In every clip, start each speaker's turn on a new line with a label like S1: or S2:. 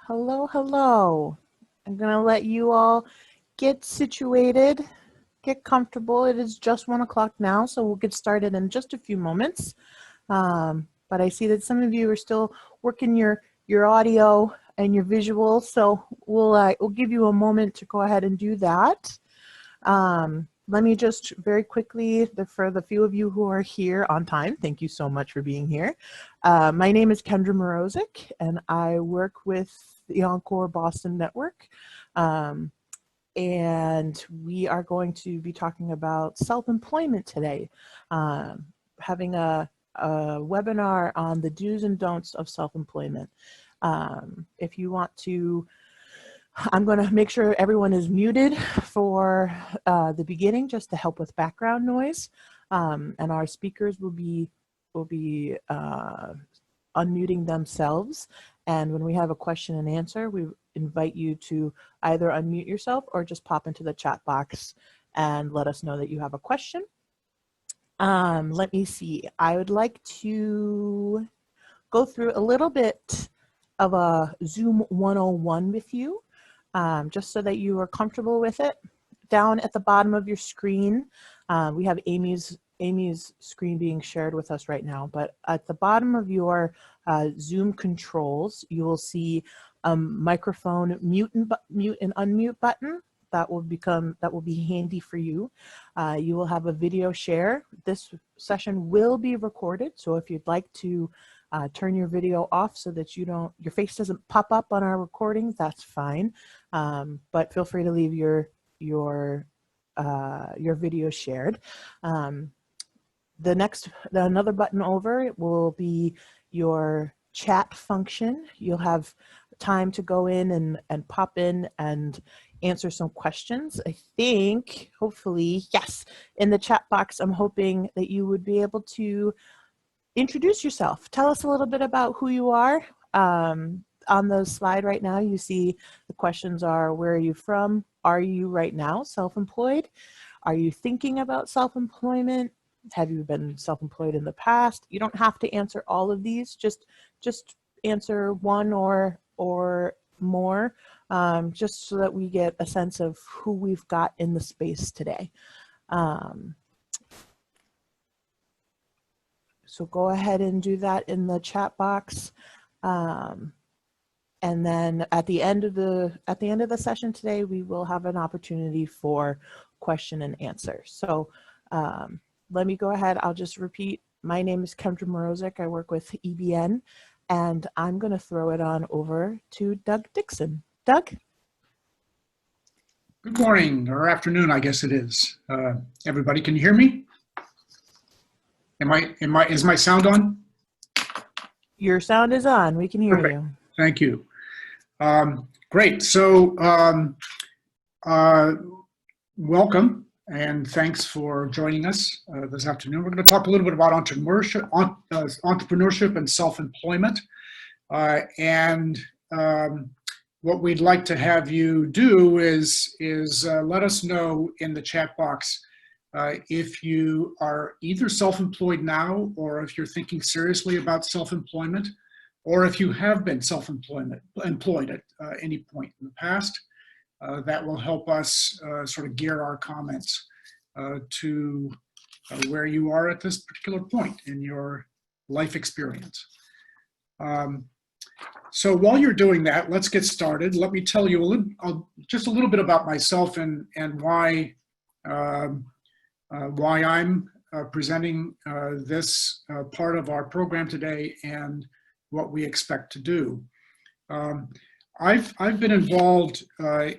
S1: Hello, hello. I'm going to let you all get situated, get comfortable. It is just 1 o'clock now, so we'll get started in just a few moments. But I see that some of you are still working your audio and your visuals, so we'll give you a moment to go ahead and do that. Let me just very quickly, for the few of you who are here on time, thank you so much for being here. My name is Kendra Mrozek, and I work with the Encore Boston Network. And we are going to be talking about self-employment today, having a webinar on the do's and don'ts of self-employment. If you want to, I'm going to make sure everyone is muted for the beginning just to help with background noise, and our speakers will be unmuting themselves. And when we have a question and answer, we invite you to either unmute yourself or just pop into the chat box and let us know that you have a question. Let me see. I would like to go through a little bit of a Zoom 101 with you, just so that you are comfortable with it. Down at the bottom of your screen, we have Amy's screen being shared with us right now, but at the bottom of your Zoom controls, you will see a microphone mute and unmute button. That will be handy for you. You will have a video share. This session will be recorded, so if you'd like to turn your video off so that your face doesn't pop up on our recordings, that's fine. But feel free to leave your video shared. Another button over it will be your chat function. You'll have time to go in and pop in and answer some questions. I think, hopefully, yes, in the chat box, I'm hoping that you would be able to introduce yourself. Tell us a little bit about who you are. On the slide right now, you see the questions are, where are you from? Are you right now self-employed? Are you thinking about self-employment? Have you been self-employed in the past? You don't have to answer all of these, just answer one or more, just so that we get a sense of who we've got in the space today. So go ahead and do that in the chat box. And then at the end of the session today, we will have an opportunity for question and answer. So let me go ahead. I'll just repeat. My name is Kendra Mrozek. I work with EBN, and I'm going to throw it on over to Doug Dickson. Doug?
S2: Good morning, or afternoon, I guess it is. Everybody, can you hear me? Is my sound on?
S1: Your sound is on. We can hear
S2: Perfect.
S1: you.
S2: Thank you. Great. So welcome and thanks for joining us this afternoon. We're going to talk a little bit about entrepreneurship and self-employment. What we'd like to have you do is let us know in the chat box if you are either self-employed now, or if you're thinking seriously about self-employment, or if you have been employed at any point in the past. That will help us sort of gear our comments to where you are at this particular point in your life experience. So while you're doing that, let's get started. Let me tell you just a little bit about myself and why I'm presenting this part of our program today and what we expect to do. I've been involved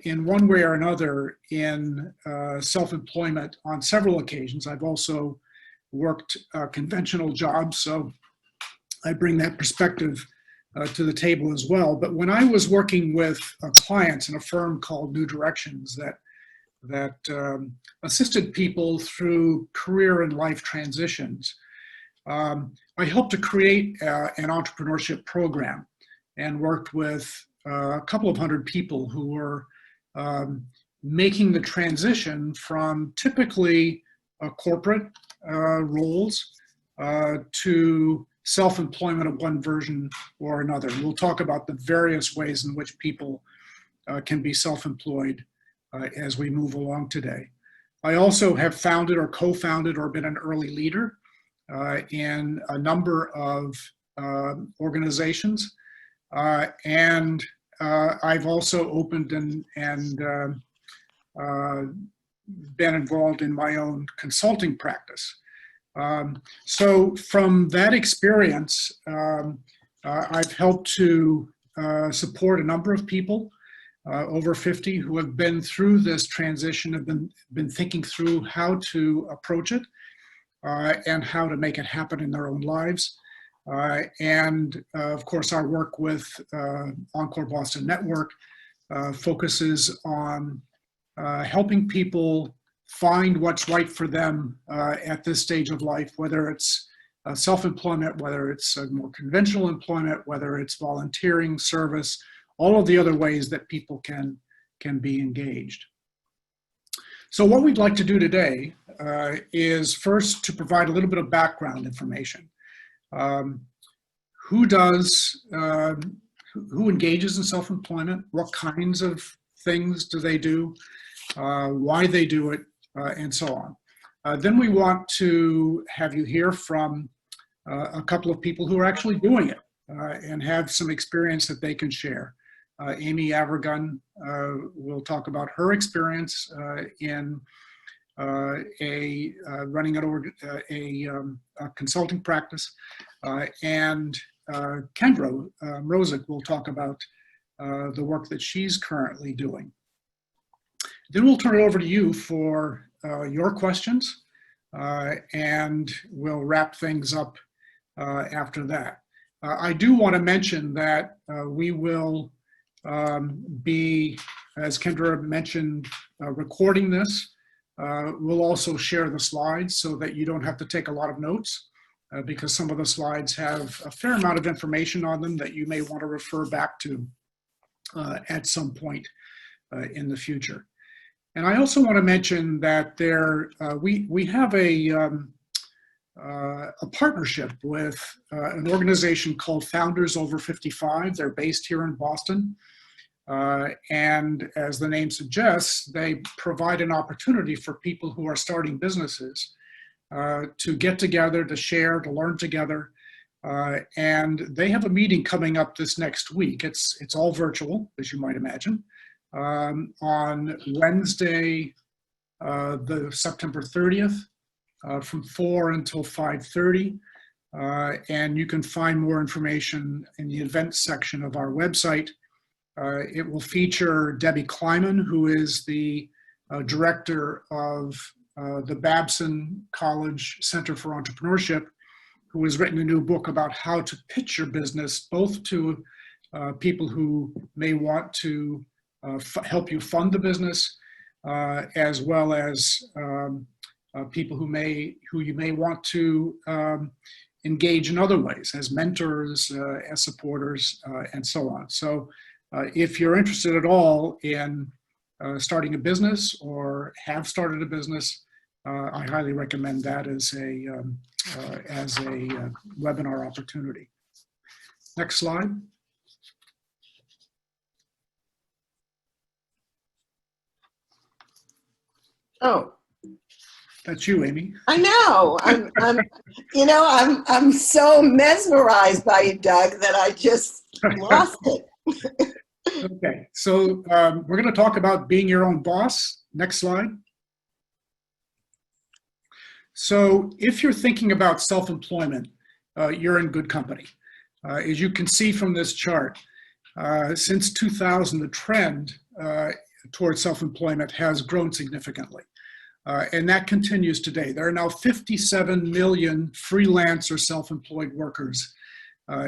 S2: in one way or another in self-employment on several occasions. I've also worked conventional jobs, so I bring that perspective to the table as well. But when I was working with clients in a firm called New Directions that assisted people through career and life transitions, I helped to create an entrepreneurship program and worked with a couple of hundred people who were making the transition from typically corporate roles to self-employment of one version or another. We'll talk about the various ways in which people can be self-employed as we move along today. I also have founded or co-founded or been an early leader in a number of organizations. And I've also opened and been involved in my own consulting practice. So from that experience, I've helped to support a number of people over 50 who have been through this transition, have been thinking through how to approach it and how to make it happen in their own lives. And of course, our work with Encore Boston Network focuses on helping people find what's right for them at this stage of life, whether it's self-employment, whether it's more conventional employment, whether it's volunteering, service, all of the other ways that people can be engaged. So what we'd like to do today is first to provide a little bit of background information. Who engages in self-employment? What kinds of things do they do? Why they do it, and so on. Then we want to have you hear from a couple of people who are actually doing it and have some experience that they can share. Amy Avergun will talk about her experience in running a consulting practice, and Kendra Mrozek will talk about the work that she's currently doing. Then we'll turn it over to you for your questions, and we'll wrap things up after that. I do want to mention that we will be, as Kendra mentioned, recording this. We'll also share the slides so that you don't have to take a lot of notes because some of the slides have a fair amount of information on them that you may want to refer back to at some point in the future. And I also want to mention that we have a partnership with an organization called Founders Over 55. They're based here in Boston. And as the name suggests, they provide an opportunity for people who are starting businesses to get together, to share, to learn together. And they have a meeting coming up this next week. It's all virtual, as you might imagine, on Wednesday, the September 30th, from 4 until 5:30. And you can find more information in the events section of our website. It will feature Debbie Kleiman, who is the director of the Babson College Center for Entrepreneurship, who has written a new book about how to pitch your business, both to people who may want to help you fund the business, as well as people who you may want to engage in other ways as mentors, as supporters, and so on. So if you're interested at all in starting a business or have started a business, I highly recommend that as a webinar opportunity. Next slide.
S3: Oh,
S2: that's you, Amy.
S3: I know. I'm so mesmerized by you, Doug, that I just lost it.
S2: Okay, so we're going to talk about being your own boss. Next slide. So if you're thinking about self-employment, you're in good company. As you can see from this chart, since 2000, the trend towards self-employment has grown significantly. And that continues today. There are now 57 million freelance or self-employed workers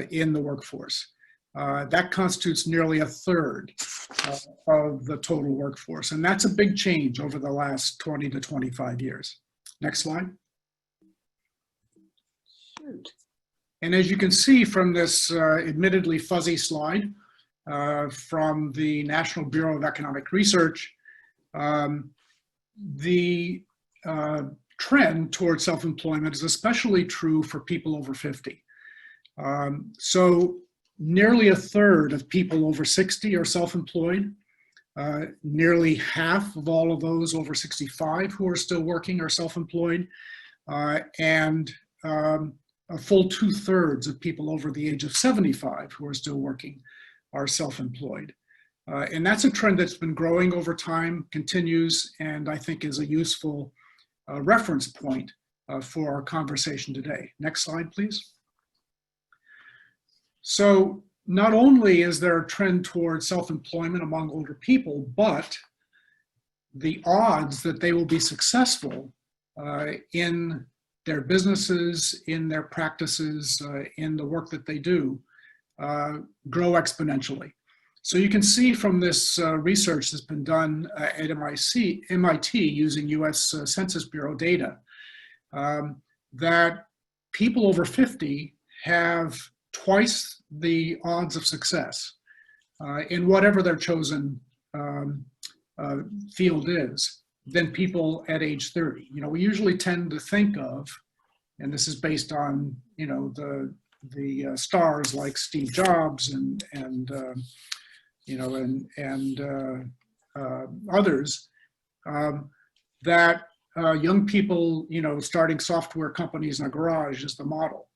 S2: in the workforce. That constitutes nearly a third of the total workforce. And that's a big change over the last 20 to 25 years. Next slide.
S3: Shoot.
S2: And as you can see from this admittedly fuzzy slide from the National Bureau of Economic Research, the trend towards self-employment is especially true for people over 50. So nearly a third of people over 60 are self-employed. Nearly half of all of those over 65 who are still working are self-employed. And a full 2/3 of people over the age of 75 who are still working are self-employed. And that's a trend that's been growing over time, continues, and I think is a useful reference point for our conversation today. Next slide, please. So not only is there a trend towards self-employment among older people, but the odds that they will be successful in their businesses, in their practices, in the work that they do, grow exponentially. So you can see from this research that's been done at MIT using US Census Bureau data that people over 50 have twice the odds of success in whatever their chosen field is than people at age 30. You know, we usually tend to think of, and this is based on, you know, the stars like Steve Jobs and you know, and others, that young people, you know, starting software companies in a garage is the model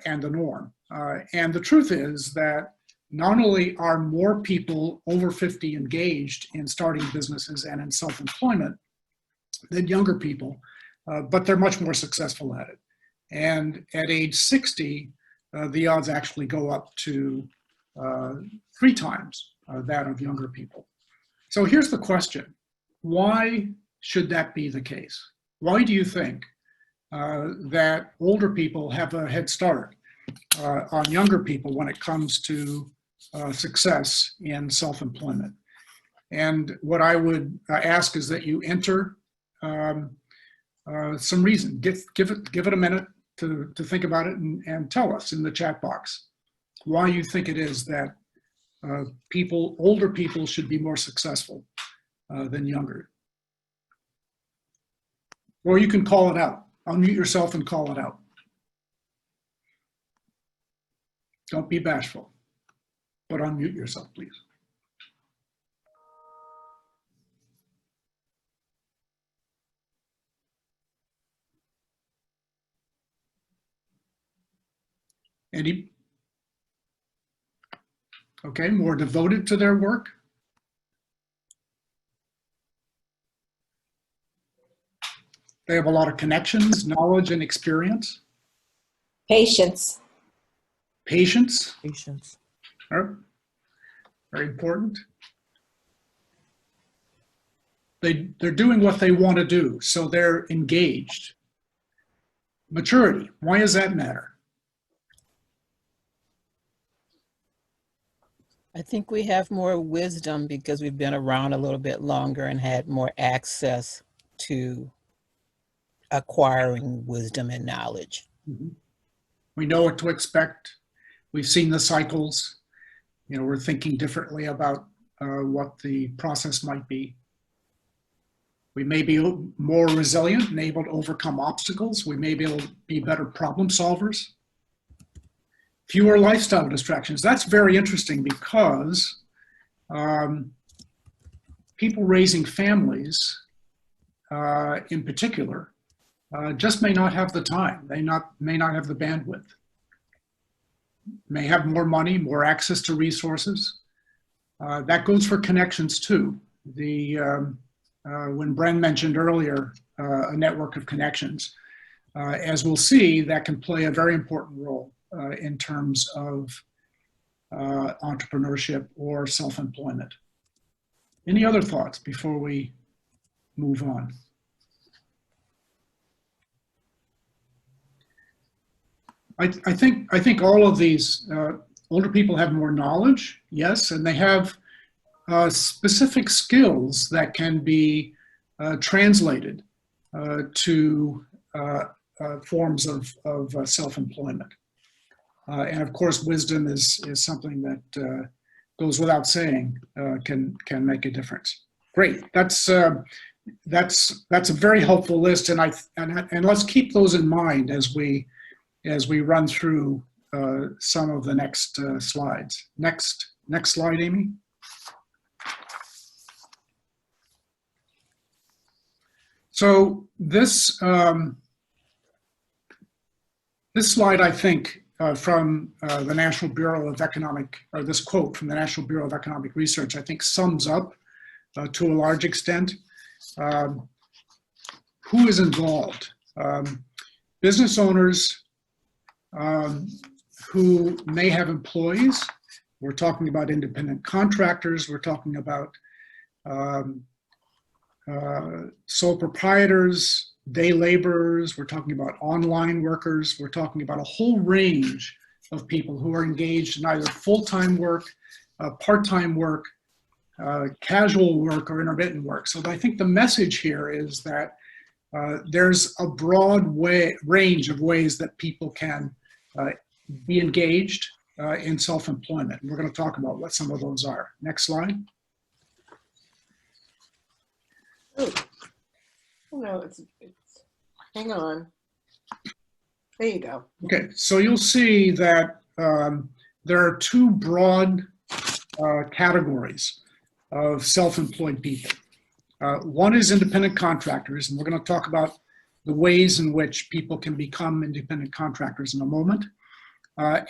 S2: and the norm. And the truth is that not only are more people over 50 engaged in starting businesses and in self-employment than younger people, but they're much more successful at it. And at age 60, the odds actually go up to 3 times that of younger people. So here's the question. Why should that be the case? Why do you think that older people have a head start on younger people when it comes to success in self-employment? And what I would ask is that you enter some reason. Give it a minute to think about it and tell us in the chat box why you think it is that older people should be more successful than younger. Or you can call it out. Unmute yourself and call it out. Don't be bashful, but unmute yourself, please. Any? Okay, more devoted to their work? They have a lot of connections, knowledge, and experience.
S3: Patience.
S2: Patience.
S1: Patience.
S2: Very important. They're doing what they want to do, so they're engaged. Maturity. Why does that matter?
S4: I think we have more wisdom because we've been around a little bit longer and had more access to acquiring wisdom and knowledge.
S2: Mm-hmm. We know what to expect. We've seen the cycles. You know, we're thinking differently about what the process might be. We may be more resilient and able to overcome obstacles. We may be able to be better problem solvers. Fewer lifestyle distractions. That's very interesting because people raising families, in particular, just may not have the time. They may not have the bandwidth. May have more money, more access to resources. That goes for connections too. When Bren mentioned earlier, a network of connections, as we'll see, that can play a very important role in terms of entrepreneurship or self-employment. Any other thoughts before we move on? I think all of these older people have more knowledge, yes, and they have specific skills that can be translated to forms of self-employment. And of course, wisdom is something that goes without saying can make a difference. Great, that's a very helpful list, and let's keep those in mind as we run through some of the next slides. Next slide, Amy. So this this slide, I think, from the National Bureau of Economic, or this quote from the National Bureau of Economic Research, I think sums up to a large extent who is involved. Business owners who may have employees. We're talking about independent contractors. We're talking about sole proprietors, day laborers. We're talking about online workers. We're talking about a whole range of people who are engaged in either full-time work, part-time work, casual work, or intermittent work. So I think the message here is that there's a broad range of ways that people can be engaged in self-employment. We're going to talk about what some of those are. Next slide.
S3: Oh, no, it's hang on. There you go.
S2: Okay, so you'll see that there are two broad categories of self-employed people. One is independent contractors, and we're going to talk about the ways in which people can become independent contractors in a moment.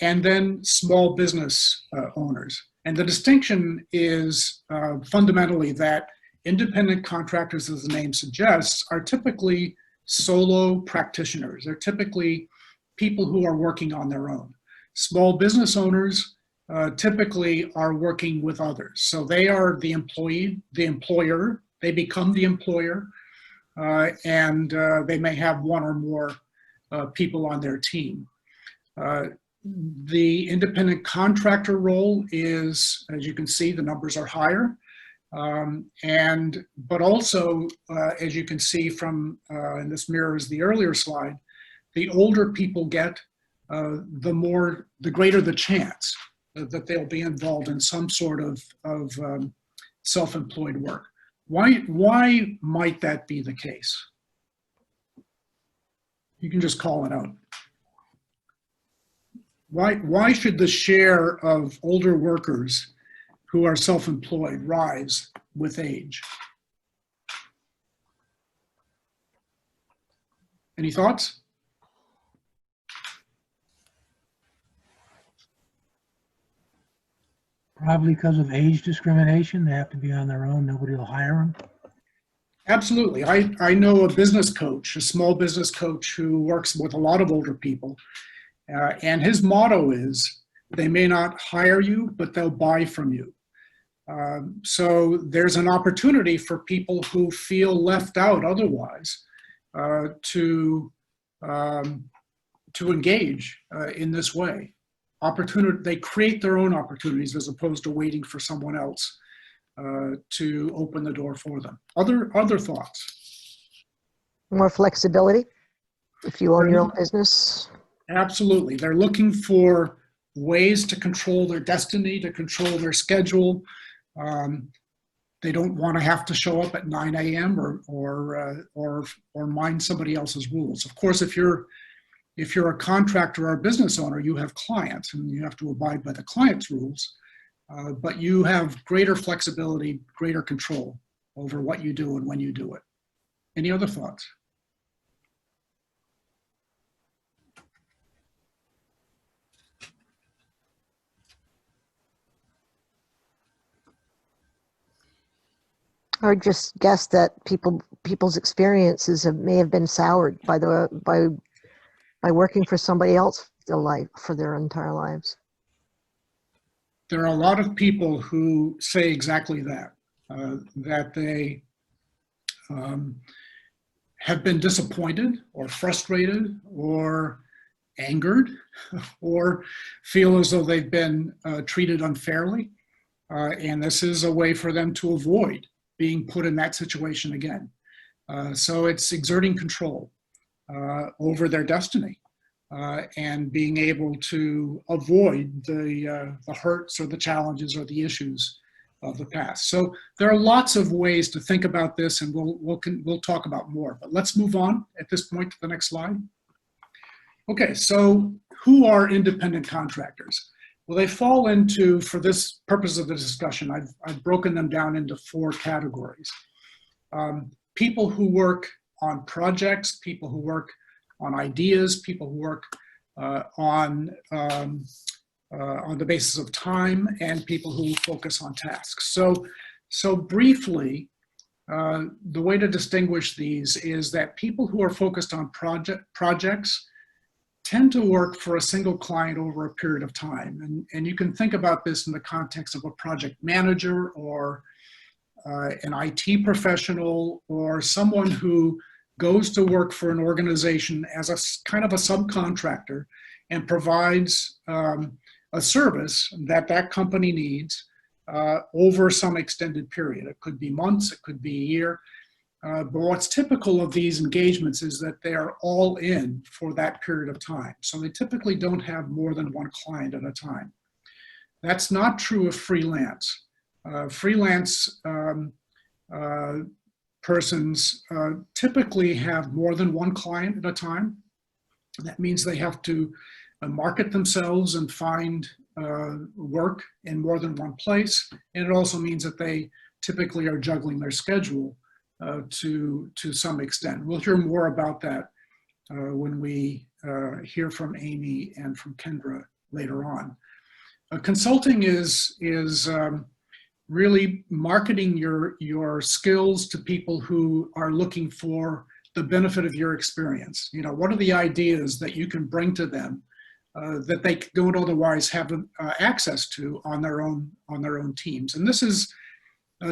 S2: And then small business owners. And the distinction is fundamentally that independent contractors, as the name suggests, are typically solo practitioners. They're typically people who are working on their own. Small business owners typically are working with others. So they are the employee, the employer, they become the employer, and they may have one or more people on their team. The independent contractor role is, as you can see, the numbers are higher. But also, as you can see from, and this mirrors the earlier slide, the older people get, the greater the chance that they'll be involved in some sort of self-employed work. Why might that be the case? You can just call it out. Why should the share of older workers who are self-employed rise with age? Any thoughts?
S5: Probably because of age discrimination. They have to be on their own. Nobody will hire them.
S2: Absolutely. I know a business coach, a small business coach who works with a lot of older people. And his motto is, they may not hire you, but they'll buy from you. So there's an opportunity for people who feel left out otherwise to engage in this way. They create their own opportunities as opposed to waiting for someone else to open the door for them. Other thoughts?
S6: More flexibility if you own your own business.
S2: Absolutely. They're looking for ways to control their destiny, to control their schedule. They don't want to have to show up at 9 a.m. or mind somebody else's rules. Of course, if you're a contractor or a business owner, you have clients and you have to abide by the client's rules, but you have greater flexibility, greater control over what you do and when you do it. Any other thoughts?
S6: Or just guess that people's experiences may have been soured by working for somebody else for their entire lives.
S2: There are a lot of people who say exactly that, that they have been disappointed or frustrated or angered or feel as though they've been treated unfairly. And this is a way for them to avoid being put in that situation again. So it's exerting control over their destiny and being able to avoid the hurts or the challenges or the issues of the past. So there are lots of ways to think about this, and we'll talk about more. But let's move on at this point to the next slide. Okay, so who are independent contractors? Well, they fall into, for this purpose of the discussion, I've broken them down into 4 categories. People who work on projects, people who work on ideas, people who work on the basis of time, and people who focus on tasks. So briefly, the way to distinguish these is that people who are focused on projects tend to work for a single client over a period of time. And you can think about this in the context of a project manager or an IT professional or someone who goes to work for an organization as a kind of a subcontractor and provides a service that that company needs over some extended period. It could be months, it could be a year. But what's typical of these engagements is that they are all in for that period of time. So they typically don't have more than one client at a time. That's not true of freelance. Freelance persons typically have more than one client at a time. That means they have to market themselves and find work in more than one place. And it also means that they typically are juggling their schedule to some extent. We'll hear more about that when we hear from Amy and from Kendra later on. Consulting is really marketing your skills to people who are looking for the benefit of your experience. You know, what are the ideas that you can bring to them that they don't otherwise have access to on their own teams? And this is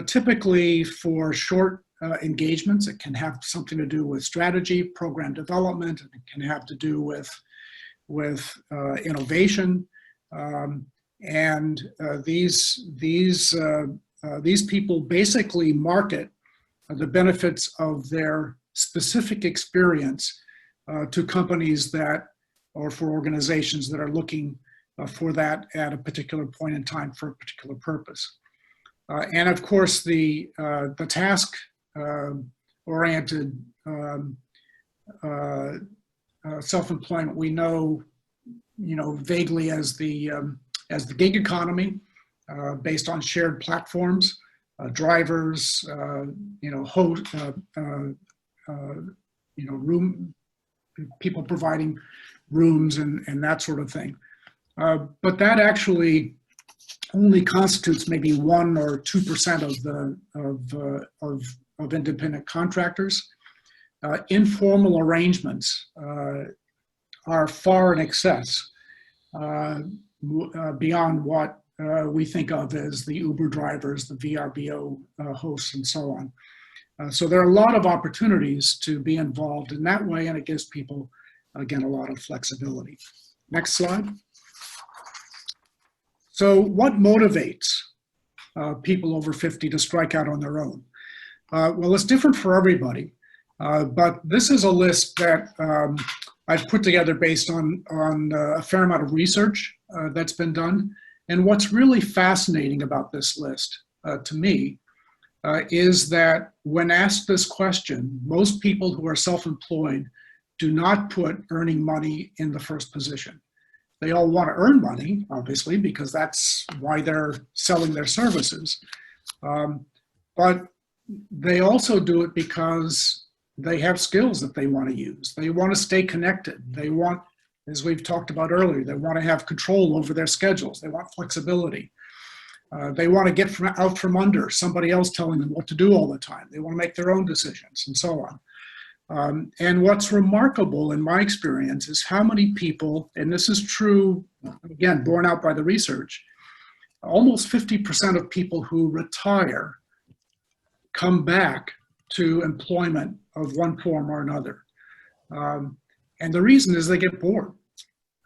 S2: typically for short engagements. It can have something to do with strategy, program development. It can have to do with innovation. And these people basically market the benefits of their specific experience to companies that, or for organizations that are looking for that at a particular point in time for a particular purpose. And of course, the task-oriented self-employment we know, vaguely as the gig economy, based on shared platforms, drivers, host, room, people providing rooms and that sort of thing. But that actually only constitutes maybe 1 or 2% of independent contractors. Informal arrangements are far in excess beyond what we think of as the Uber drivers, the VRBO hosts, and so on. So there are a lot of opportunities to be involved in that way, and it gives people, again, a lot of flexibility. Next slide. So what motivates people over 50 to strike out on their own? Well, it's different for everybody, but this is a list that I've put together based on a fair amount of research that's been done. And what's really fascinating about this list, to me, is that when asked this question, most people who are self-employed do not put earning money in the first position. They all want to earn money, obviously, because that's why they're selling their services. But they also do it because they have skills that they want to use. They want to stay connected. They want, as we've talked about earlier, they want to have control over their schedules. They want flexibility. They want to get out from under somebody else telling them what to do all the time. They want to make their own decisions and so on. And what's remarkable in my experience is how many people, and this is true, again, borne out by the research, almost 50% of people who retire come back to employment of one form or another. And the reason is they get bored.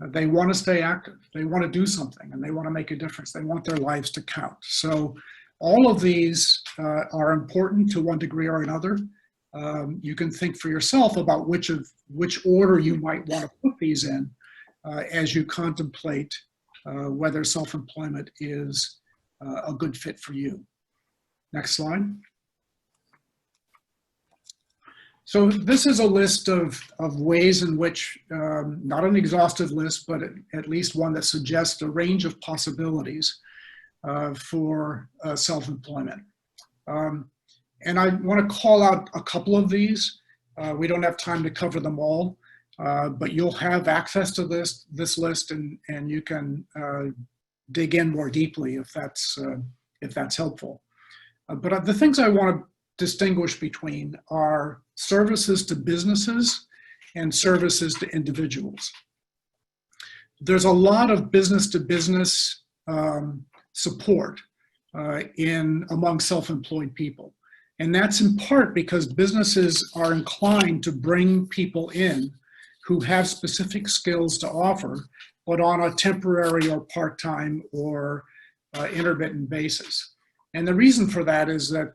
S2: They want to stay active. They want to do something, and they want to make a difference. They want their lives to count. So all of these are important to one degree or another. You can think for yourself about which order you might want to put these in as you contemplate whether self-employment is a good fit for you. Next slide. So this is a list of ways in which, not an exhaustive list, but at least one that suggests a range of possibilities for self-employment. And I want to call out a couple of these. We don't have time to cover them all, but you'll have access to this list, and you can dig in more deeply if that's helpful. But the things I want to distinguish between are services to businesses and services to individuals. There's a lot of business-to-business support among self-employed people. And that's in part because businesses are inclined to bring people in who have specific skills to offer, but on a temporary or part-time or intermittent basis. And the reason for that is that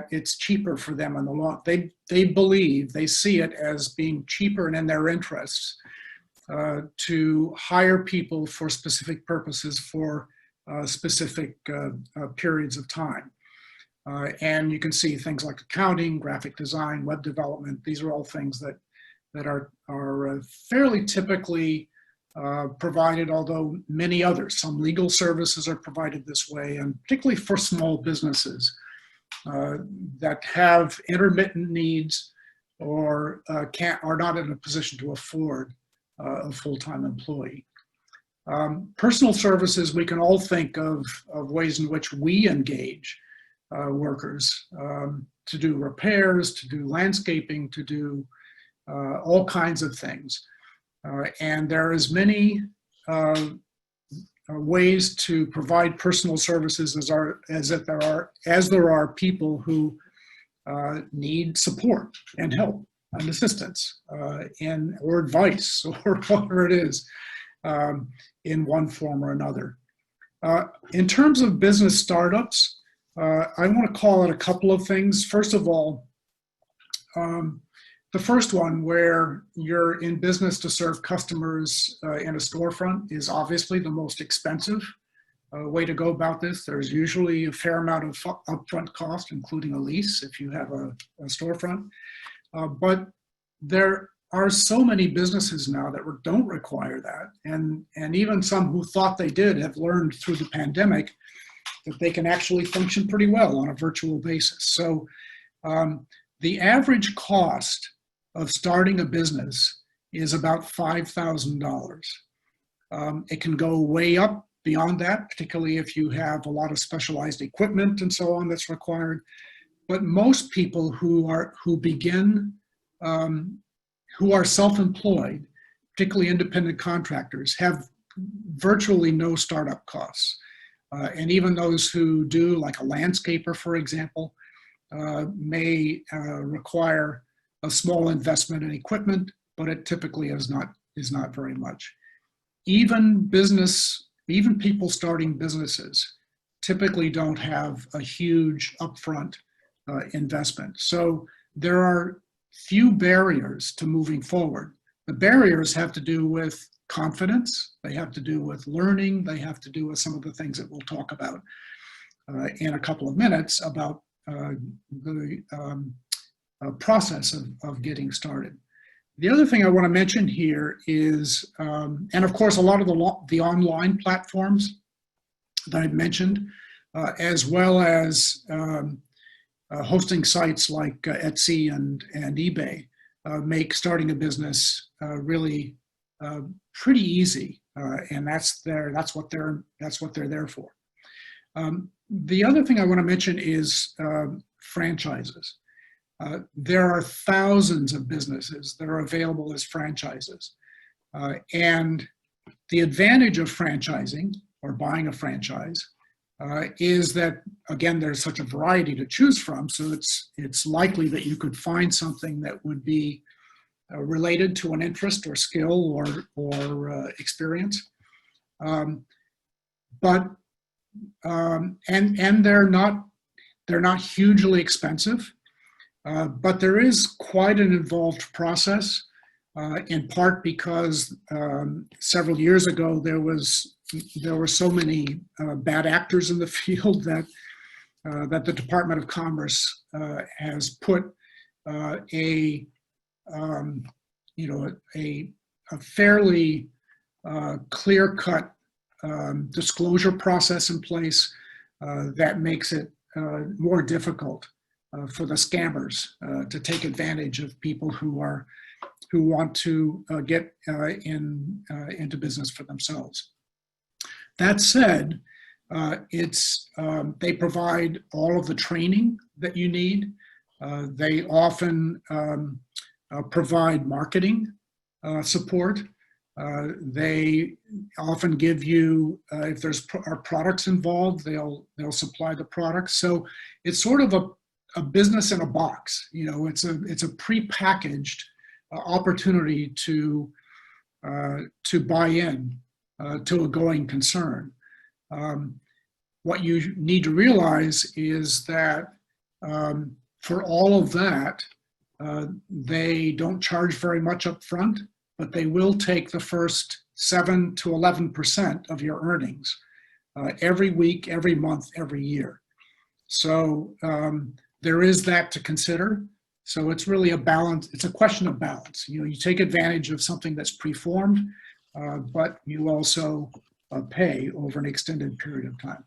S2: it's cheaper for them in the long. They believe, they see it as being cheaper and in their interests to hire people for specific purposes for specific periods of time. And you can see things like accounting, graphic design, web development. These are all things that are fairly typically provided, although many others. Some legal services are provided this way, and particularly for small businesses that have intermittent needs or are not in a position to afford a full-time employee. Personal services, we can all think of ways in which we engage workers to do repairs, to do landscaping, to do all kinds of things. And there is many ways to provide personal services as there are people who need support and help and assistance or advice or whatever it is in one form or another. In terms of business startups, I want to call out a couple of things. First of all, the first one, where you're in business to serve customers in a storefront, is obviously the most expensive way to go about this. There's usually a fair amount of upfront cost, including a lease if you have a storefront. But there are so many businesses now that don't require that. And even some who thought they did have learned through the pandemic that they can actually function pretty well on a virtual basis. So the average cost of starting a business is about $5,000. It can go way up beyond that, particularly if you have a lot of specialized equipment and so on that's required. But most people who are self-employed, particularly independent contractors, have virtually no startup costs. And even those who do, like a landscaper, for example, may require a small investment in equipment, but it typically is not very much. Even people starting businesses typically don't have a huge upfront investment. So there are few barriers to moving forward. The barriers have to do with confidence, they have to do with learning, they have to do with some of the things that we'll talk about in a couple of minutes about the process of getting started. The other thing I want to mention here is, and of course, a lot of the online platforms that I've mentioned, as well as hosting sites like Etsy and eBay, make starting a business really pretty easy, and that's what they're there for. The other thing I want to mention is franchises. There are thousands of businesses that are available as franchises, and the advantage of franchising or buying a franchise is that, again, there's such a variety to choose from, so it's likely that you could find something that would be related to an interest or skill or experience, and they're not hugely expensive, but there is quite an involved process, in part because several years ago there were so many bad actors in the field that the Department of Commerce has put a you know, a fairly clear-cut disclosure process in place that makes it more difficult for the scammers to take advantage of people who want to get into business for themselves. That said, they provide all of the training that you need. They often provide marketing support. They often give you, if there's products involved, they'll supply the products. So it's sort of a business in a box. You know, it's a prepackaged opportunity to buy in to a going concern. What you need to realize is that for all of that, they don't charge very much up front, but they will take the first 7 to 11% of your earnings every week, every month, every year. So there is that to consider. So it's really a balance. It's a question of balance. You know, you take advantage of something that's preformed, but you also pay over an extended period of time.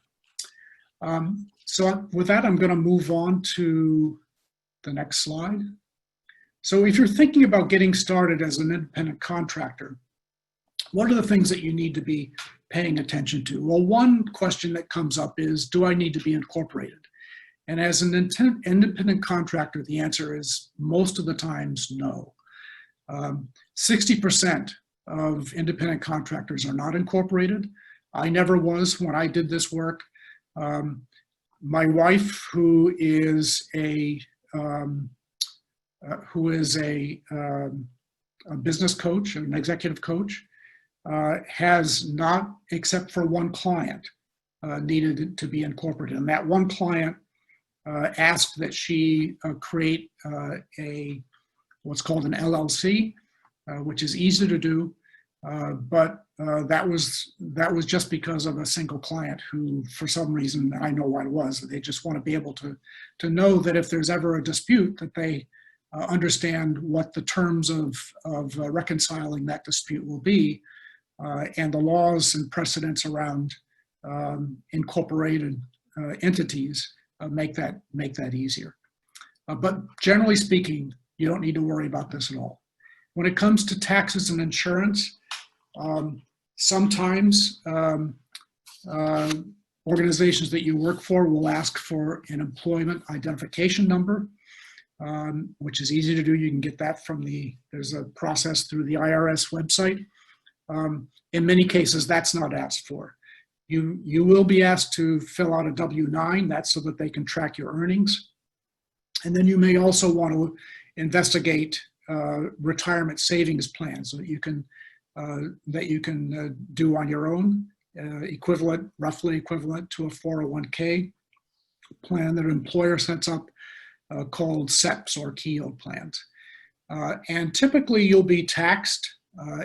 S2: So with that, I'm going to move on to the next slide. So if you're thinking about getting started as an independent contractor, what are the things that you need to be paying attention to? Well, one question that comes up is, do I need to be incorporated? And as an independent contractor, the answer is most of the times no. 60% of independent contractors are not incorporated. I never was when I did this work. My wife, who is a business coach, an executive coach, has not, except for one client, needed to be incorporated. And that one client asked that she create what's called an LLC, which is easy to do, but that was just because of a single client who, for some reason, I know what it was, they just want to be able to know that if there's ever a dispute, that they understand what the terms of reconciling that dispute will be, and the laws and precedents around incorporated entities make that easier. But generally speaking, you don't need to worry about this at all. When it comes to taxes and insurance, sometimes organizations that you work for will ask for an employment identification number, which is easy to do. You can get that from there's a process through the IRS website. In many cases, that's not asked for. You will be asked to fill out a W-9, that's so that they can track your earnings. And then you may also want to investigate retirement savings plans that you can do on your own, roughly equivalent to a 401k plan that an employer sets up, called SEPs or Keogh plans. And typically you'll be taxed,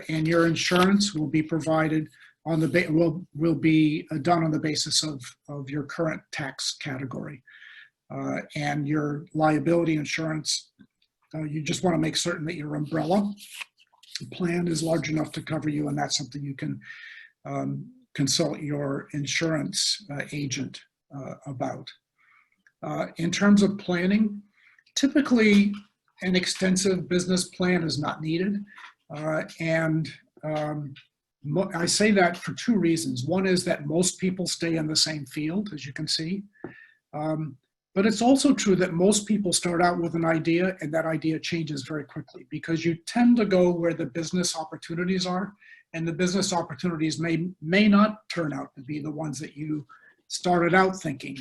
S2: and your insurance will be provided on will be done on the basis of your current tax category. And your liability insurance, you just want to make certain that your umbrella plan is large enough to cover you, and that's something you can consult your insurance agent about. In terms of planning, typically an extensive business plan is not needed. I say that for two reasons. One is that most people stay in the same field, as you can see. But it's also true that most people start out with an idea, and that idea changes very quickly, because you tend to go where the business opportunities are, and the business opportunities may not turn out to be the ones that you started out thinking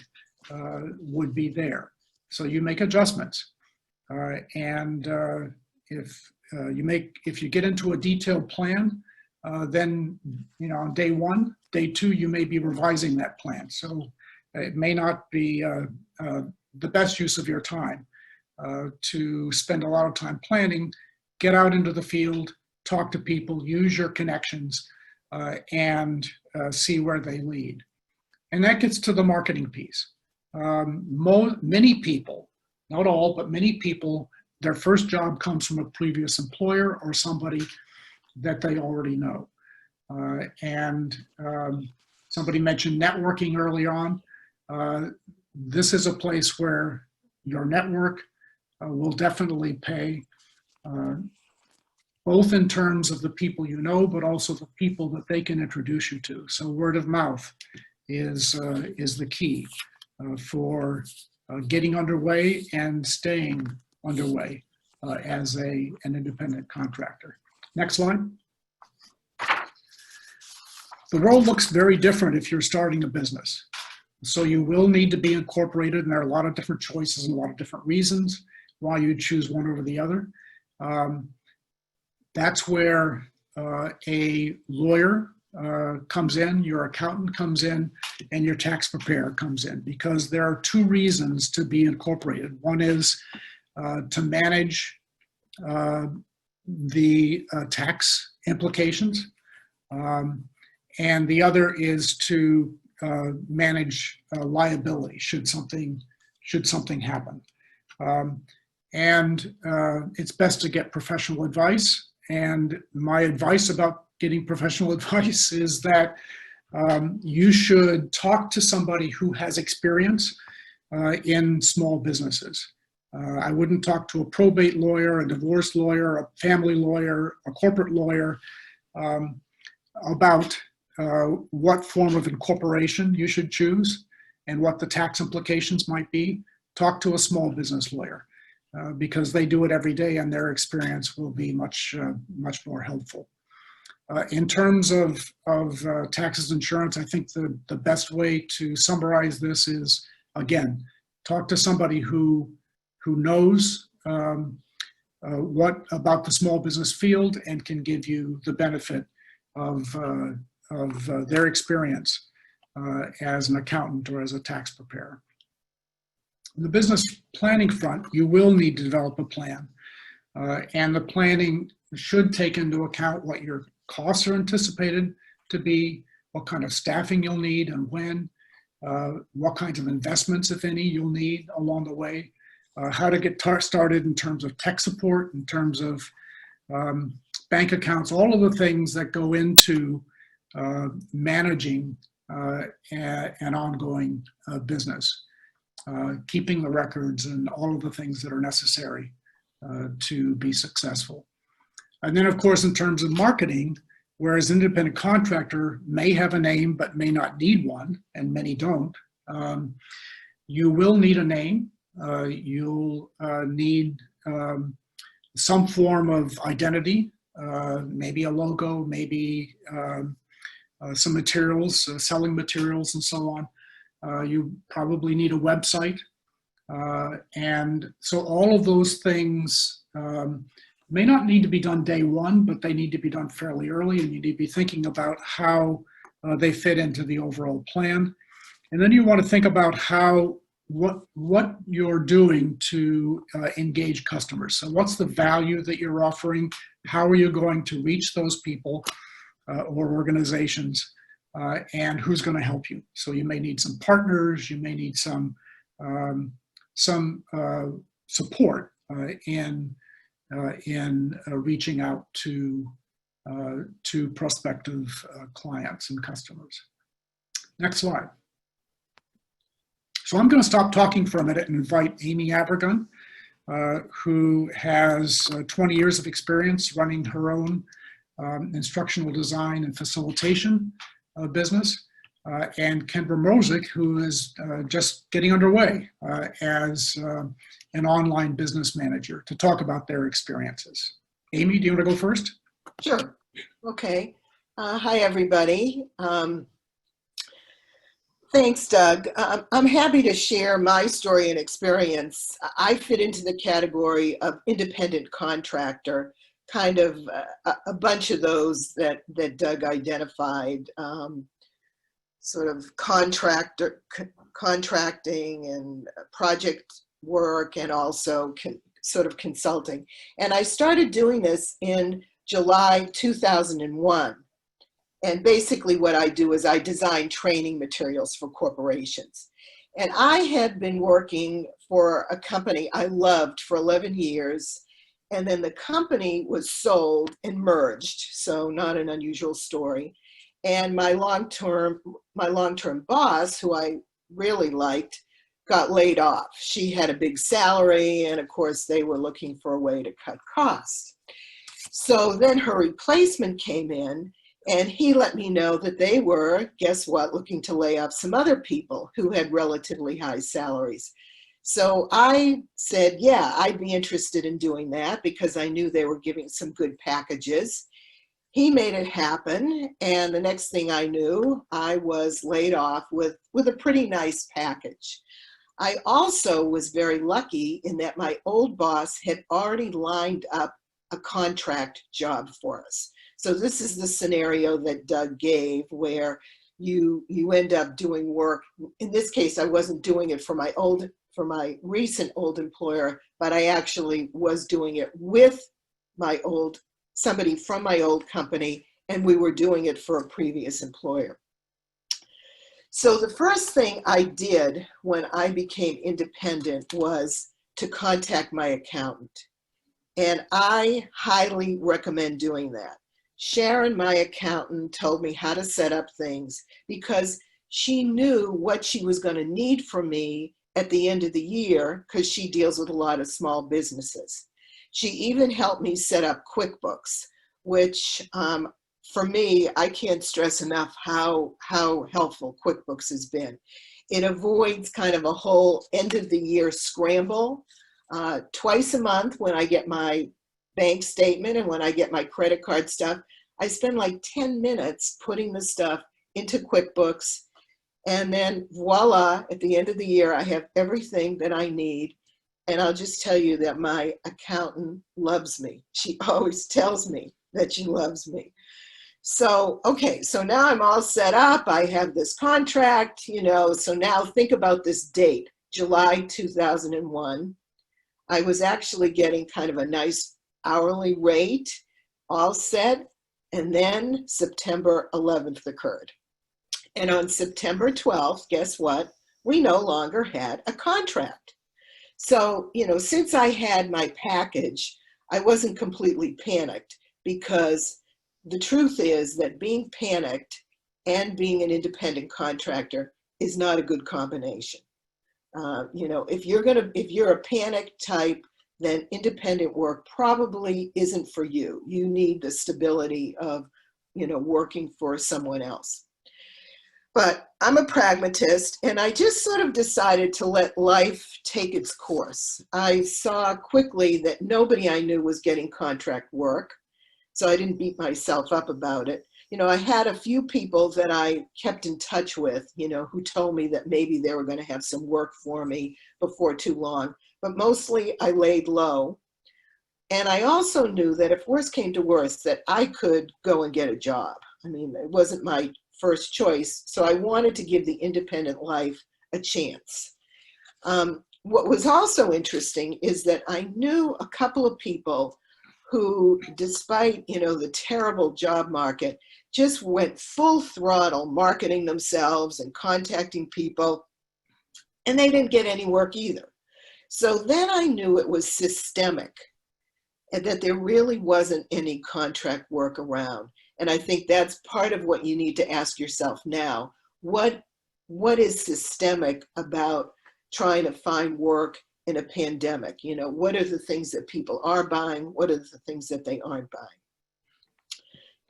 S2: would be there. So you make adjustments. If you get into a detailed plan, then on day one, day two, you may be revising that plan. So it may not be the best use of your time to spend a lot of time planning. Get out into the field, talk to people, use your connections, and see where they lead. And that gets to the marketing piece. Many people, not all, but many people their first job comes from a previous employer or somebody that they already know. Somebody mentioned networking early on. This is a place where your network will definitely pay, both in terms of the people you know, but also the people that they can introduce you to. So word of mouth is the key for getting underway and staying underway as an independent contractor. Next slide. The world looks very different if you're starting a business. So you will need to be incorporated, and there are a lot of different choices and a lot of different reasons why you choose one over the other. That's where a lawyer comes in, your accountant comes in, and your tax preparer comes in, because there are two reasons to be incorporated. One is to manage the tax implications, and the other is to manage liability should something happen. It's best to get professional advice. And my advice about getting professional advice is that you should talk to somebody who has experience in small businesses. I wouldn't talk to a probate lawyer, a divorce lawyer, a family lawyer, a corporate lawyer about what form of incorporation you should choose and what the tax implications might be. Talk to a small business lawyer because they do it every day and their experience will be much more helpful. In terms of taxes, insurance, I think the best way to summarize this is, again, talk to somebody who knows what about the small business field and can give you the benefit of their experience as an accountant or as a tax preparer. On the business planning front, you will need to develop a plan. And the planning should take into account what your costs are anticipated to be, what kind of staffing you'll need and when, what kinds of investments, if any, you'll need along the way, how to get started in terms of tech support, in terms of bank accounts, all of the things that go into managing an ongoing business, keeping the records and all of the things that are necessary to be successful. And then, of course, in terms of marketing, whereas an independent contractor may have a name but may not need one, and many don't, you will need a name. You'll need some form of identity, maybe a logo, maybe some materials, selling materials and so on. You probably need a website. And so all of those things may not need to be done day one, but they need to be done fairly early, and you need to be thinking about how they fit into the overall plan. And then you want to think about what you're doing to engage customers. So what's the value that you're offering? How are you going to reach those people or organizations, and who's going to help you? So you may need some partners, you may need some support in reaching out to prospective clients and customers. Next slide. So I'm going to stop talking for a minute and invite Amy Avergun, who has 20 years of experience running her own instructional design and facilitation business, and Kendra Mrozek, who is just getting underway as an online business manager, to talk about their experiences. Amy, do you want to go first?
S3: Sure. Okay. Hi, everybody. Thanks, Doug. I'm happy to share my story and experience. I fit into the category of independent contractor, kind of a bunch of those that Doug identified, sort of contracting and project work, and also sort of consulting. And I started doing this in July 2001. And basically what I do is I design training materials for corporations. And I had been working for a company I loved for 11 years. And then the company was sold and merged. So not an unusual story. And my long-term boss, who I really liked, got laid off. She had a big salary, and of course they were looking for a way to cut costs. So then her replacement came in, and he let me know that they were, guess what, looking to lay off some other people who had relatively high salaries. So I said, yeah, I'd be interested in doing that because I knew they were giving some good packages. He made it happen, and the next thing I knew, I was laid off with a pretty nice package. I also was very lucky in that my old boss had already lined up a contract job for us. So this is the scenario that Doug gave, where you end up doing work. In this case, I wasn't doing it for my recent old employer, but I actually was doing it with somebody from my old company, and we were doing it for a previous employer. So the first thing I did when I became independent was to contact my accountant. And I highly recommend doing that. Sharon, my accountant, told me how to set up things because she knew what she was going to need from me at the end of the year because she deals with a lot of small businesses. She even helped me set up QuickBooks, which for me, I can't stress enough how helpful QuickBooks has been. It avoids kind of a whole end of the year scramble. Twice a month when I get my bank statement and when I get my credit card stuff, I spend like 10 minutes putting the stuff into QuickBooks. And then voila, at the end of the year, I have everything that I need. And I'll just tell you that my accountant loves me. She always tells me that she loves me. So, okay, so now I'm all set up. I have this contract, so now think about this date, July 2001. I was actually getting kind of a nice hourly rate, all set. And then September 11th occurred. And on September 12th, guess what? We no longer had a contract. So, since I had my package, I wasn't completely panicked because the truth is that being panicked and being an independent contractor is not a good combination. If you're a panic type, then independent work probably isn't for you. You need the stability of, working for someone else. But I'm a pragmatist, and I just sort of decided to let life take its course. I saw quickly that nobody I knew was getting contract work, so I didn't beat myself up about it. I had a few people that I kept in touch with, who told me that maybe they were going to have some work for me before too long, but mostly I laid low. And I also knew that if worse came to worse, that I could go and get a job. I mean, it wasn't my first choice, so I wanted to give the independent life a chance. What was also interesting is that I knew a couple of people who, despite, the terrible job market, just went full throttle marketing themselves and contacting people, and they didn't get any work either. So then I knew it was systemic and that there really wasn't any contract work around. And I think that's part of what you need to ask yourself now. What is systemic about trying to find work in a pandemic? What are the things that people are buying? What are the things that they aren't buying?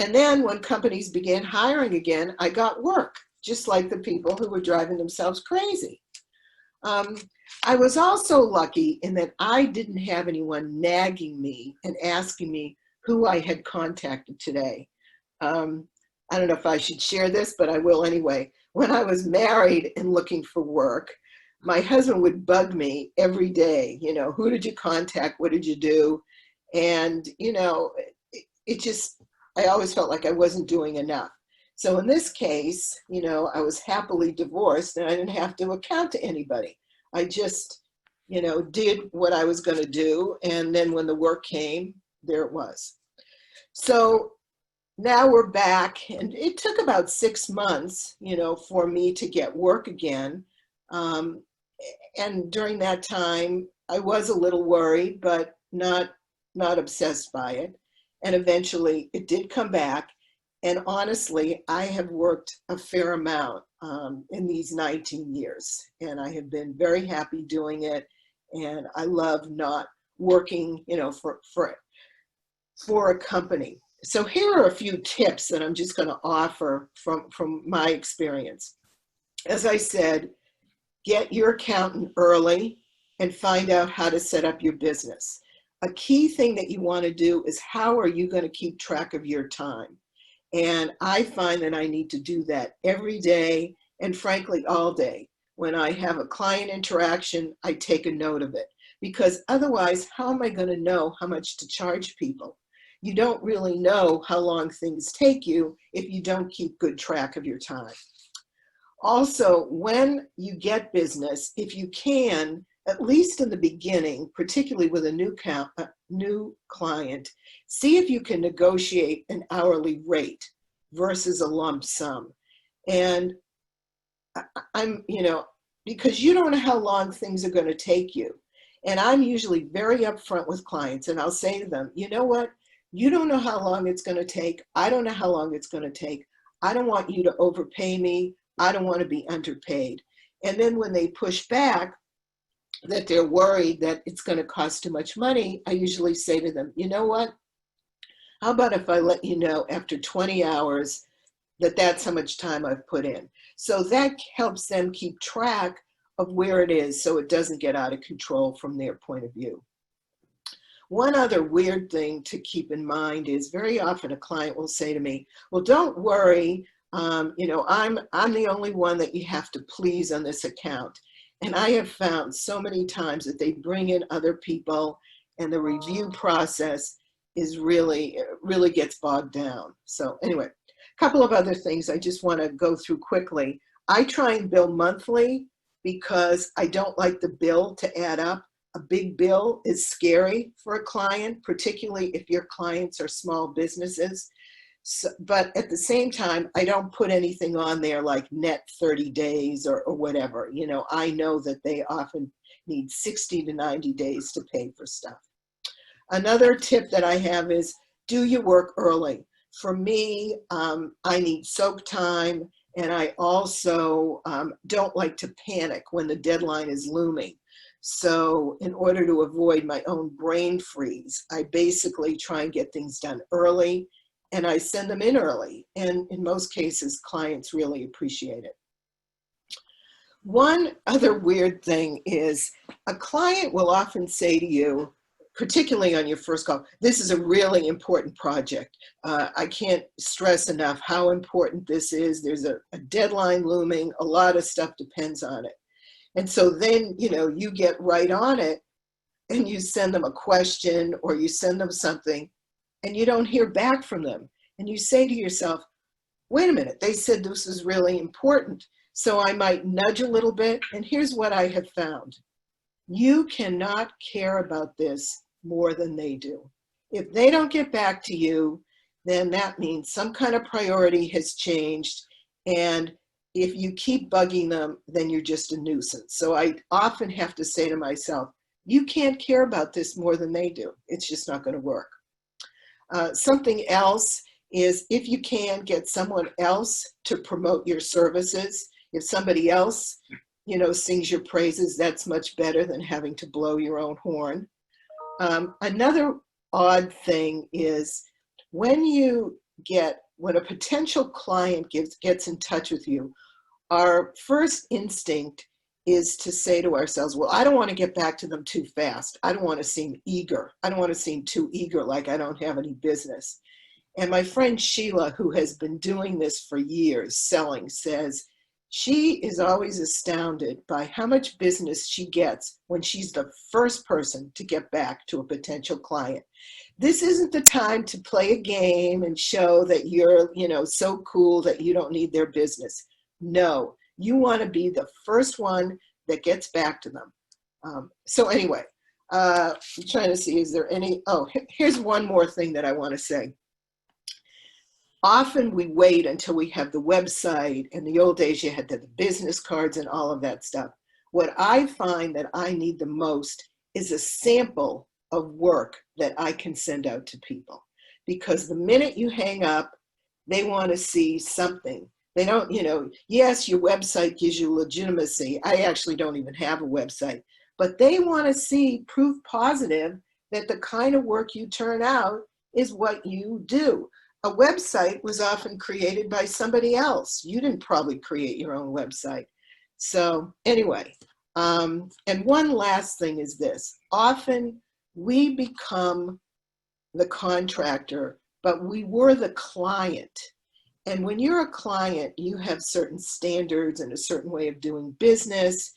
S3: And then when companies began hiring again, I got work, just like the people who were driving themselves crazy. I was also lucky in that I didn't have anyone nagging me and asking me who I had contacted today. I don't know if I should share this, but I will anyway. When I was married and looking for work, my husband would bug me every day, who did you contact? What did you do? And, I always felt like I wasn't doing enough. So in this case, I was happily divorced and I didn't have to account to anybody. I just, did what I was going to do. And then when the work came, there it was. So now we're back, and it took about 6 months, for me to get work again. And during that time, I was a little worried, but not obsessed by it. And eventually it did come back. And honestly, I have worked a fair amount in these 19 years, and I have been very happy doing it. And I love not working, you know, for a company. So here are a few tips that I'm just going to offer from my experience. As I said, get your accountant early and find out how to set up your business. A key thing that you want to do is, how are you going to keep track of your time? And I find that I need to do that every day, and frankly, all day. When I have a client interaction, I take a note of it, because otherwise, how am I going to know how much to charge people? You don't really know how long things take you if you don't keep good track of your time. Also, when you get business, if you can, at least in the beginning, particularly with a new client, see if you can negotiate an hourly rate versus a lump sum. And because you don't know how long things are going to take you. And I'm usually very upfront with clients, and I'll say to them, you know what? You don't know how long it's going to take. I don't know how long it's going to take. I don't want you to overpay me. I don't want to be underpaid. And then when they push back, that they're worried that it's going to cost too much money, I usually say to them, you know what? How about if I let you know after 20 hours that that's how much time I've put in? So that helps them keep track of where it is, so it doesn't get out of control from their point of view. One other weird thing to keep in mind is, very often a client will say to me, well, don't worry, I'm the only one that you have to please on this account. And I have found so many times that they bring in other people, and the review process is really gets bogged down. So anyway, a couple of other things I just want to go through quickly. I try and bill monthly because I don't like the bill to add up. A big bill is scary for a client, particularly if your clients are small businesses. So, but at the same time, I don't put anything on there like net 30 days or whatever. You know, I know that they often need 60 to 90 days to pay for stuff. Another tip that I have is, do your work early. For me, I need soak time, and I also don't like to panic when the deadline is looming. So in order to avoid my own brain freeze, I basically try and get things done early, and I send them in early. And in most cases, clients really appreciate it. One other weird thing is, a client will often say to you, particularly on your first call, this is a really important project. I can't stress enough how important this is. There's a deadline looming. A lot of stuff depends on it. And so then, you get right on it, and you send them a question, or you send them something, and you don't hear back from them. And you say to yourself, wait a minute, they said this is really important. So I might nudge a little bit. And here's what I have found. You cannot care about this more than they do. If they don't get back to you, then that means some kind of priority has changed. And if you keep bugging them, then you're just a nuisance. So I often have to say to myself, you can't care about this more than they do. It's just not going to work. Something else is, if you can, get someone else to promote your services. If somebody else, sings your praises, that's much better than having to blow your own horn. Another odd thing is, when a potential client gets in touch with you, our first instinct is to say to ourselves, well, I don't want to get back to them too fast. I don't want to seem eager. I don't want to seem too eager, like I don't have any business. And my friend Sheila, who has been doing this for years, selling, says she is always astounded by how much business she gets when she's the first person to get back to a potential client. This isn't the time to play a game and show that you're, so cool that you don't need their business. No, you want to be the first one that gets back to them. So anyway, I'm trying to see, is there any, here's one more thing that I want to say. Often we wait until we have the website. In the old days, you had the business cards and all of that stuff. What I find that I need the most is a sample of work that I can send out to people. Because the minute you hang up, they want to see something. They don't, yes, your website gives you legitimacy. I actually don't even have a website, but they want to see proof positive that the kind of work you turn out is what you do. A website was often created by somebody else. You didn't probably create your own website. So anyway, and one last thing is this. Often we become the contractor, but we were the client. And when you're a client, you have certain standards and a certain way of doing business.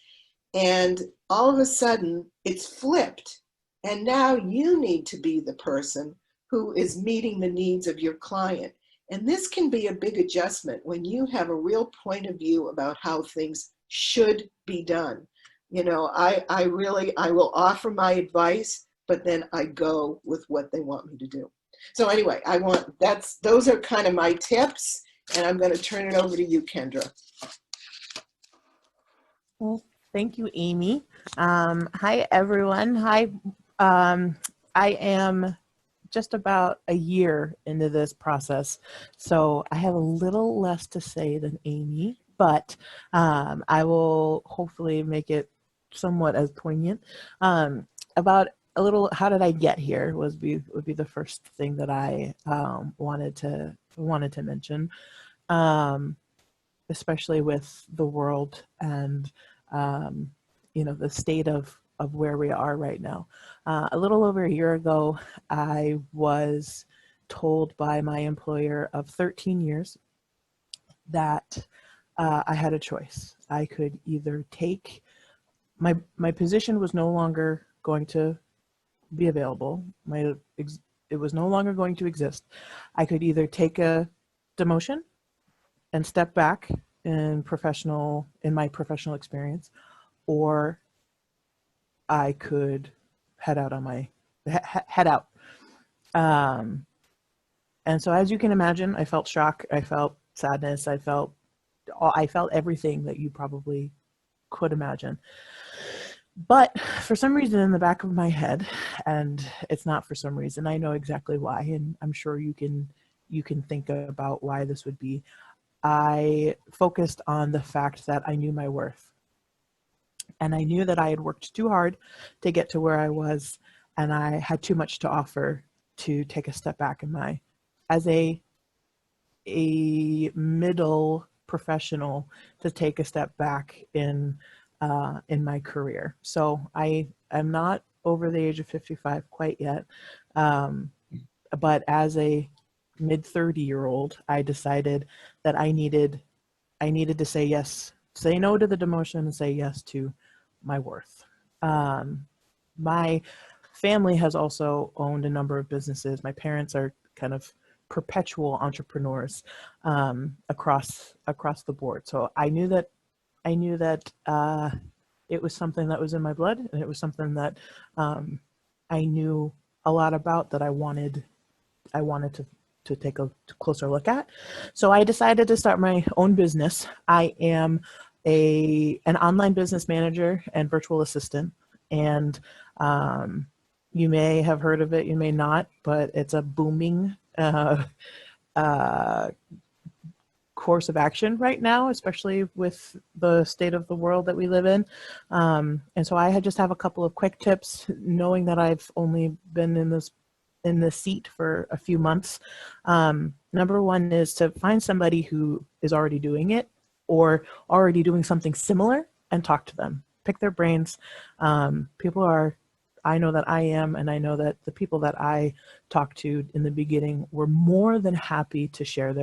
S3: And all of a sudden, it's flipped. And now you need to be the person who is meeting the needs of your client. And this can be a big adjustment when you have a real point of view about how things should be done. I will offer my advice, but then I go with what they want me to do. So anyway, those are kind of my tips, and I'm going to turn it over to you, Kendra.
S1: Well, thank you, Amy. Hi, everyone. Hi. I am just about a year into this process, so I have a little less to say than Amy, but I will hopefully make it somewhat as poignant. About a little, how did I get here would be the first thing that I wanted to mention, especially with the world and the state of where we are right now. A little over a year ago, I was told by my employer of 13 years that I had a choice. I could either take my position was no longer going to be available. It was no longer going to exist. I could either take a demotion and step back in my professional experience, or I could head out. And so, as you can imagine, I felt shock. I felt sadness. I felt everything that you probably could imagine. But for some reason in the back of my head, and it's not for some reason, I know exactly why, and I'm sure you can think about why this would be. I focused on the fact that I knew my worth. And I knew that I had worked too hard to get to where I was, and I had too much to offer to take a step back as a middle professional, to take a step back in my career. So I am not over the age of 55 quite yet, but as a mid-30-year-old, I decided that I needed to say no to the demotion and say yes to my worth. My family has also owned a number of businesses. My parents are kind of perpetual entrepreneurs across the board. So I knew that it was something that was in my blood, and it was something that I knew a lot about, that I wanted to take a closer look at. So I decided to start my own business. I am an online business manager and virtual assistant, and you may have heard of it, you may not, but it's a booming course of action right now, especially with the state of the world that we live in. And so I just have a couple of quick tips, knowing that I've only been in this seat for a few months. Number one is to find somebody who is already doing it or already doing something similar and talk to them. Pick their brains. I know that I am, and I know that the people that I talked to in the beginning were more than happy to share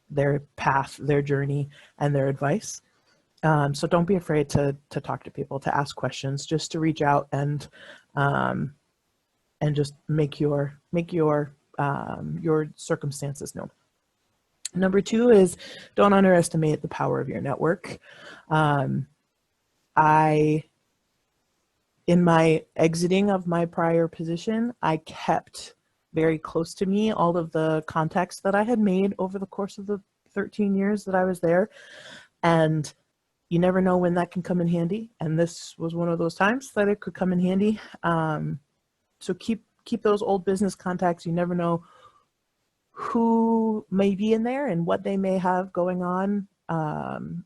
S1: their path, their journey, and their advice. So don't be afraid to talk to people, to ask questions, just to reach out and just make your circumstances known. Number two is, don't underestimate the power of your network. In my exiting of my prior position, I kept very close to me all of the contacts that I had made over the course of the 13 years that I was there. And you never know when that can come in handy. And this was one of those times that it could come in handy. So keep those old business contacts. You never know who may be in there and what they may have going on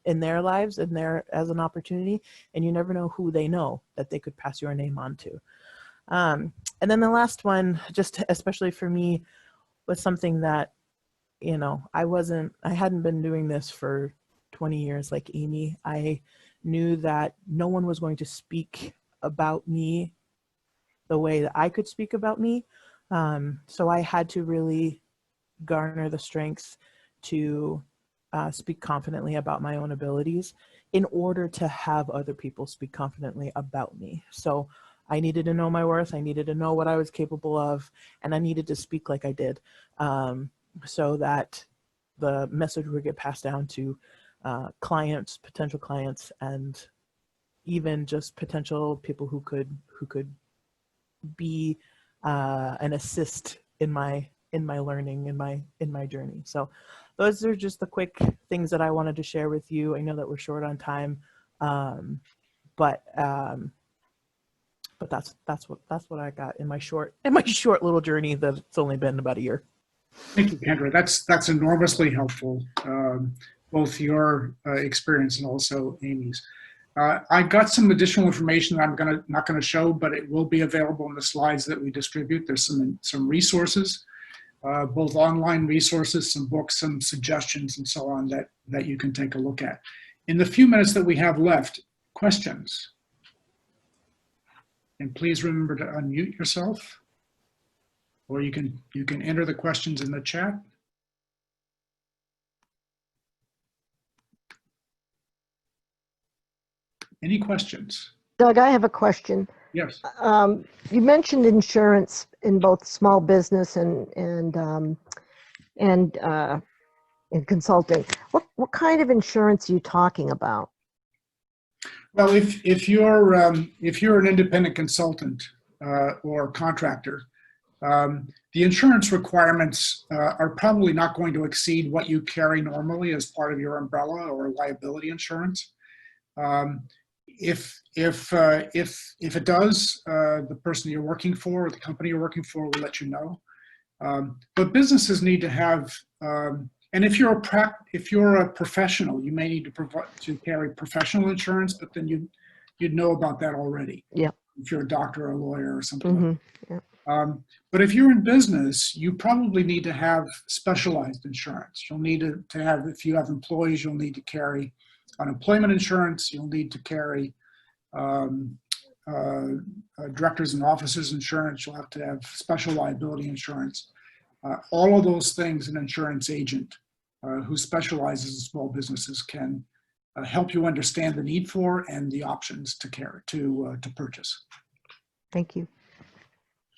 S1: in their lives and there as an opportunity. And you never know who they know that they could pass your name on to. And then the last one, just especially for me, was something that, you know, I hadn't been doing this for 20 years like Amy. I knew that no one was going to speak about me the way that I could speak about me. So I had to really garner the strength to speak confidently about my own abilities in order to have other people speak confidently about me. So I needed to know my worth. I needed to know what I was capable of, and I needed to speak like I did, so that the message would get passed down to clients, potential clients, and even just potential people who could be an assist in my learning, in my journey. So those are just the quick things that I wanted to share with you. I know that we're short on time, but that's what I got in my short little journey that's only been about a year.
S2: Thank you, Kendra. That's enormously helpful, both your experience and also Amy's. I got some additional information that I'm not gonna show, but it will be available in the slides that we distribute. There's some resources, both online resources, some books, some suggestions, and so on that you can take a look at. In the few minutes that we have left, questions. And please remember to unmute yourself, or you can enter the questions in the chat. Any questions?
S6: Doug, I have a question.
S2: Yes.
S6: You mentioned insurance in both small business and in consulting. What kind of insurance are you talking about?
S2: Well, if you're an independent consultant or contractor, the insurance requirements are probably not going to exceed what you carry normally as part of your umbrella or liability insurance. If it does, the person you're working for or the company you're working for will let you know. But businesses need to have, and if you're a professional, you may need to carry professional insurance, but then you'd know about that already.
S6: Yeah.
S2: If you're a doctor or a lawyer or something.
S6: Mm-hmm.
S2: Like that. But if you're in business, you probably need to have specialized insurance. You'll need to have, if you have employees, you'll need to carry unemployment insurance. You'll need to carry directors and officers insurance. You'll have to have special liability insurance. All of those things an insurance agent who specializes in small businesses can help you understand the need for and the options to purchase.
S6: Thank you.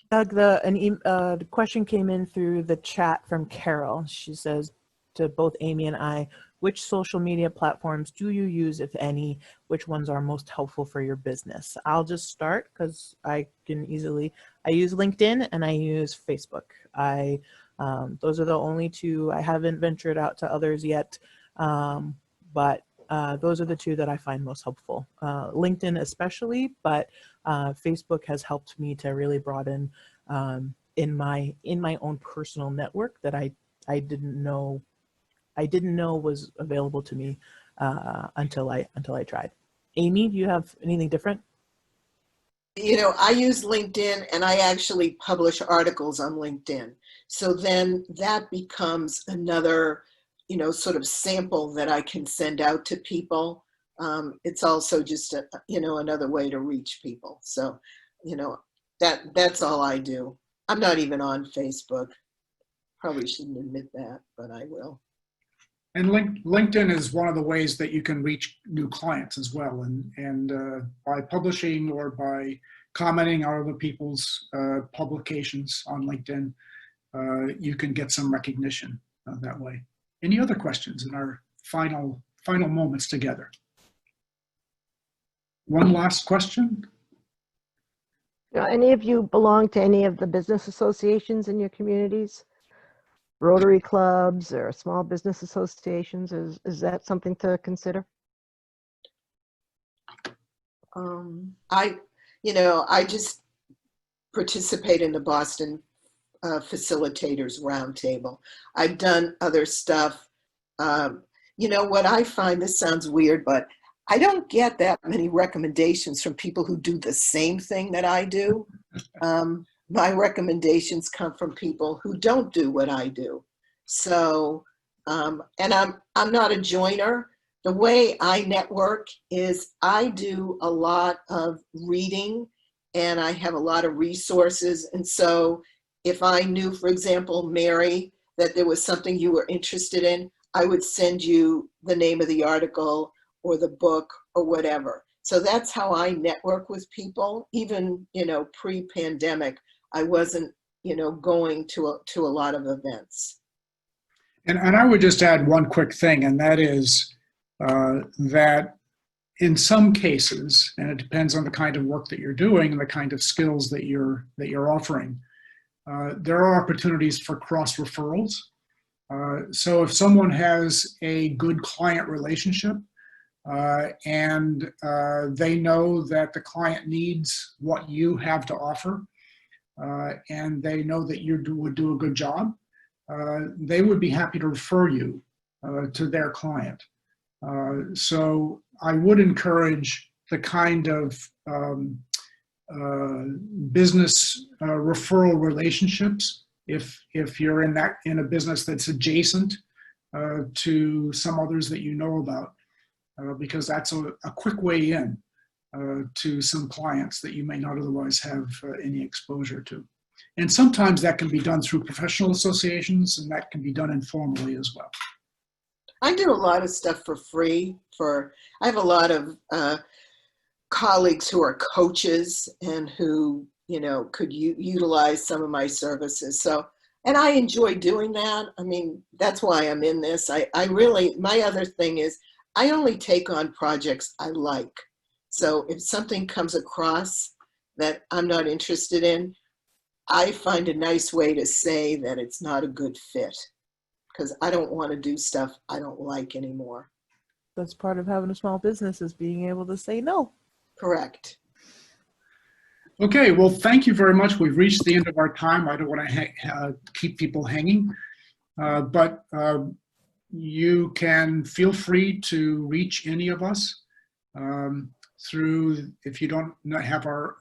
S1: Doug, the question came in through the chat from Carol. She says to both Amy and I, which social media platforms do you use, if any? Which ones are most helpful for your business? I'll just start because I use LinkedIn and I use Facebook. Those are the only two. I haven't ventured out to others yet, but those are the two that I find most helpful. LinkedIn especially, but Facebook has helped me to really broaden in my own personal network that I didn't know was available to me until I tried. Amy, do you have anything different?
S3: You know, I use LinkedIn and I actually publish articles on LinkedIn. So then that becomes another, you know, sort of sample that I can send out to people. It's also just another way to reach people. So, you know, that's all I do. I'm not even on Facebook. Probably shouldn't admit that, but I will.
S2: And LinkedIn is one of the ways that you can reach new clients as well. And by publishing or by commenting on other people's publications on LinkedIn, you can get some recognition that way. Any other questions in our final moments together? One last question.
S6: Do any of you belong to any of the business associations in your communities? Rotary clubs or small business associations? Is that something to consider?
S3: I just participate in the Boston Facilitators Roundtable. I've done other stuff. What I find, this sounds weird, but I don't get that many recommendations from people who do the same thing that I do. My recommendations come from people who don't do what I do. So, and I'm not a joiner. The way I network is I do a lot of reading and I have a lot of resources. And so if I knew, for example, Mary, that there was something you were interested in, I would send you the name of the article or the book or whatever. So that's how I network with people. Even, pre-pandemic, I wasn't, going to a lot of events.
S2: And I would just add one quick thing, and that is that in some cases, and it depends on the kind of work that you're doing and the kind of skills that you're offering, there are opportunities for cross referrals. So if someone has a good client relationship and they know that the client needs what you have to offer, and they know that you would do a good job, they would be happy to refer you to their client. So I would encourage the kind of business referral relationships if you're in a business that's adjacent to some others that you know about, because that's a quick way in to some clients that you may not otherwise have any exposure to. And sometimes that can be done through professional associations, and that can be done informally as well.
S3: I do a lot of stuff for free. I have a lot of colleagues who are coaches and who, could utilize some of my services. So, and I enjoy doing that. I mean, that's why I'm in this. My other thing is I only take on projects I like. So if something comes across that I'm not interested in, I find a nice way to say that it's not a good fit, because I don't want to do stuff I don't like anymore.
S1: That's part of having a small business, is being able to say no.
S3: Correct.
S2: Okay, well, thank you very much. We've reached the end of our time. I don't want to keep people hanging, but you can feel free to reach any of us through, if you don't have our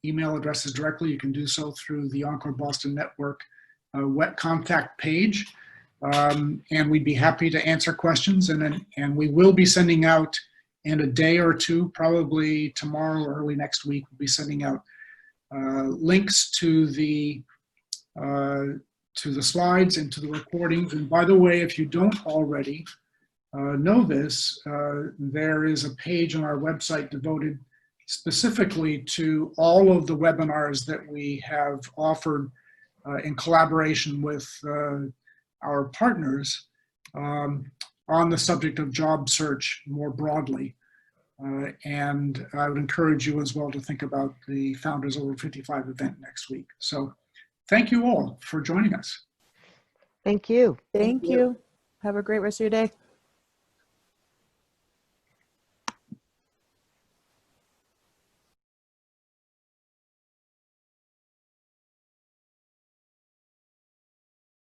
S2: email addresses directly, you can do so through the Encore Boston Network web contact page. And we'd be happy to answer questions. And we will be sending out in a day or two, probably tomorrow or early next week, we'll be sending out links to the slides and to the recordings. And by the way, if you don't already know this, there is a page on our website devoted specifically to all of the webinars that we have offered in collaboration with our partners on the subject of job search more broadly. And I would encourage you as well to think about the Founders Over 55 event next week. So thank you all for joining us.
S6: Thank you.
S1: Thank you. Have a great rest of your day.